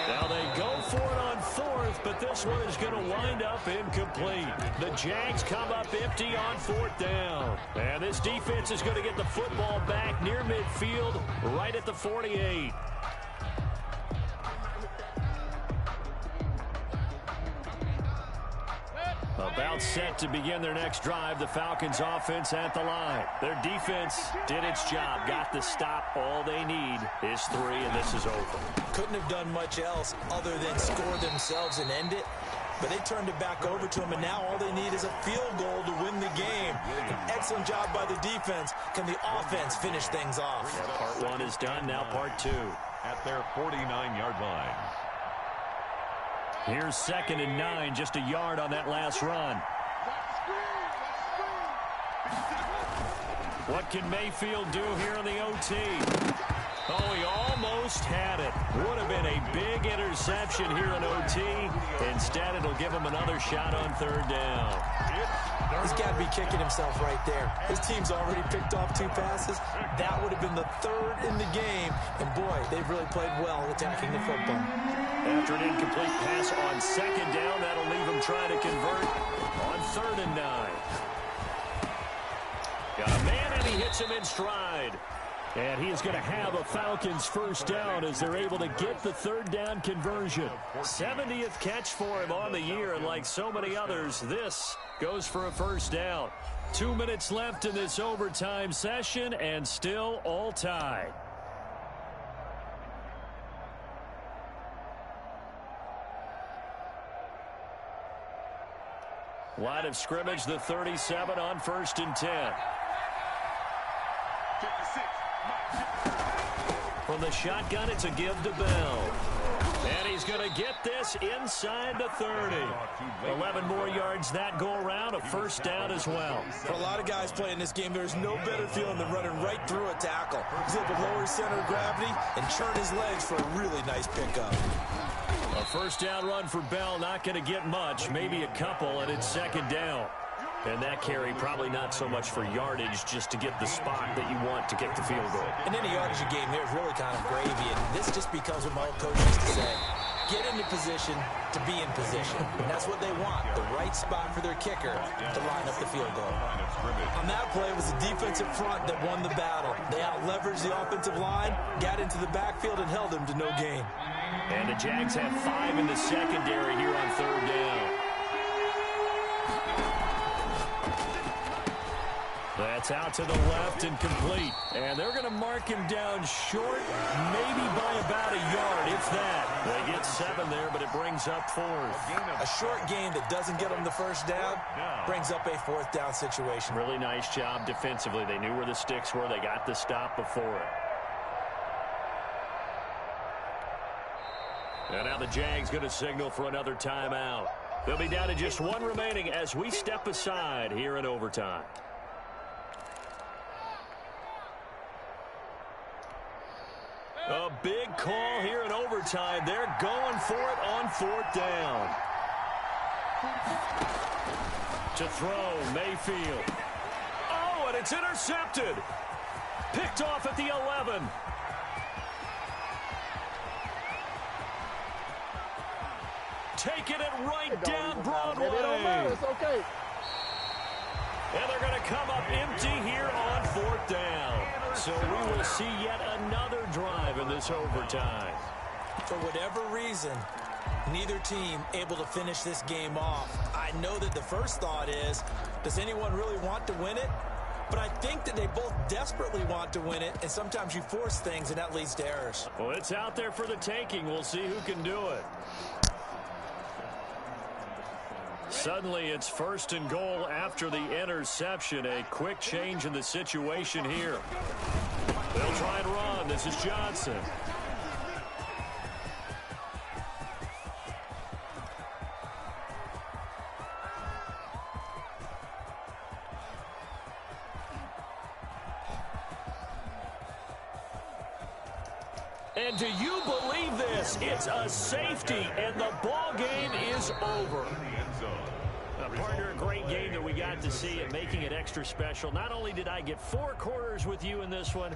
Now they go for it on 4th, but this one is going to wind up incomplete. The Jags come up empty on 4th down. And this defense is going to get the football back near midfield, right at the 48. About set to begin their next drive, the Falcons offense at the line. Their defense did its job, got the stop. All they need is 3, and this is over. Couldn't have done much else other than score themselves and end it. But they turned it back over to them, and now all they need is a field goal to win the game. An excellent job by the defense. Can the offense finish things off? Yeah, part 1 is done, now part 2. At their 49-yard line. Here's 2nd and 9, just a yard on that last run. What can Mayfield do here in the OT? Oh, he almost had it. Would have been a big interception here in OT. Instead, it'll give him another shot on 3rd down. He's got to be kicking himself right there. His team's already picked off 2 passes. That would have been the 3rd in the game. And, boy, they've really played well attacking the football. After an incomplete pass on 2nd down, that'll leave him trying to convert on 3rd and 9. Got a man, and he hits him in stride. And he is going to have a Falcons first down as they're able to get the 3rd down conversion. 70th catch for him on the year, and like so many others, this goes for a first down. 2 minutes left in this overtime session, and still all tied. Line of scrimmage, the 37 on 1st and 10. From the shotgun, it's a give to Bell. And he's going to get this inside the 30. 11 more yards that go around, a first down as well. For a lot of guys playing this game, there's no better feeling than running right through a tackle. He's able to lower his center of gravity and churn his legs for a really nice pickup. A first down run for Bell, not going to get much, maybe a couple, and it's 2nd down. And that carry probably not so much for yardage, just to get the spot that you want to get the field goal. And any yardage you gain there is really kind of gravy, and this just becomes what my old coach used to say. Get into position to be in position. And that's what they want, the right spot for their kicker to line up the field goal. On that play, it was the defensive front that won the battle. They out-leveraged the offensive line, got into the backfield, and held them to no gain. And the Jags have 5 in the secondary here on 3rd down. That's out to the left and complete. And they're going to mark him down short, maybe by about a yard, if that. They get 7 there, but it brings up 4th. A short game that doesn't get them the first down brings up a 4th down situation. Really nice job defensively. They knew where the sticks were. They got the stop before it. And now the Jags going to signal for another timeout. They'll be down to just 1 remaining as we step aside here in overtime. A big call here in overtime. They're going for it on 4th down. To throw, Mayfield. Oh, and it's intercepted. Picked off at the 11. Taking it right down Broadway. It don't matter. It's okay. And they're going to come up empty here on 4th down. So we will see yet another drive in this overtime. For whatever reason, neither team able to finish this game off. I know that the first thought is, does anyone really want to win it? But I think that they both desperately want to win it, and sometimes you force things, and that leads to errors. Well, it's out there for the taking. We'll see who can do it. Suddenly, it's 1st and goal after the interception. A quick change in the situation here. They'll try and run. This is Johnson. And do you believe this? It's a safety, and the ball game is over. Partner, a great game that we got to see and making it extra special. Not only did I get 4 quarters with you in this one,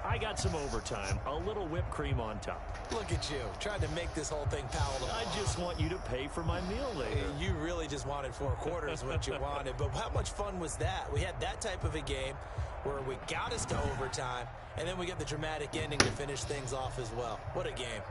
I got some overtime, a little whipped cream on top. Look at you, trying to make this whole thing palatable. I just want you to pay for my meal later. You really just wanted 4 quarters, what you wanted. But how much fun was that? We had that type of a game where we got us to overtime, and then we get the dramatic ending to finish things off as well. What a game.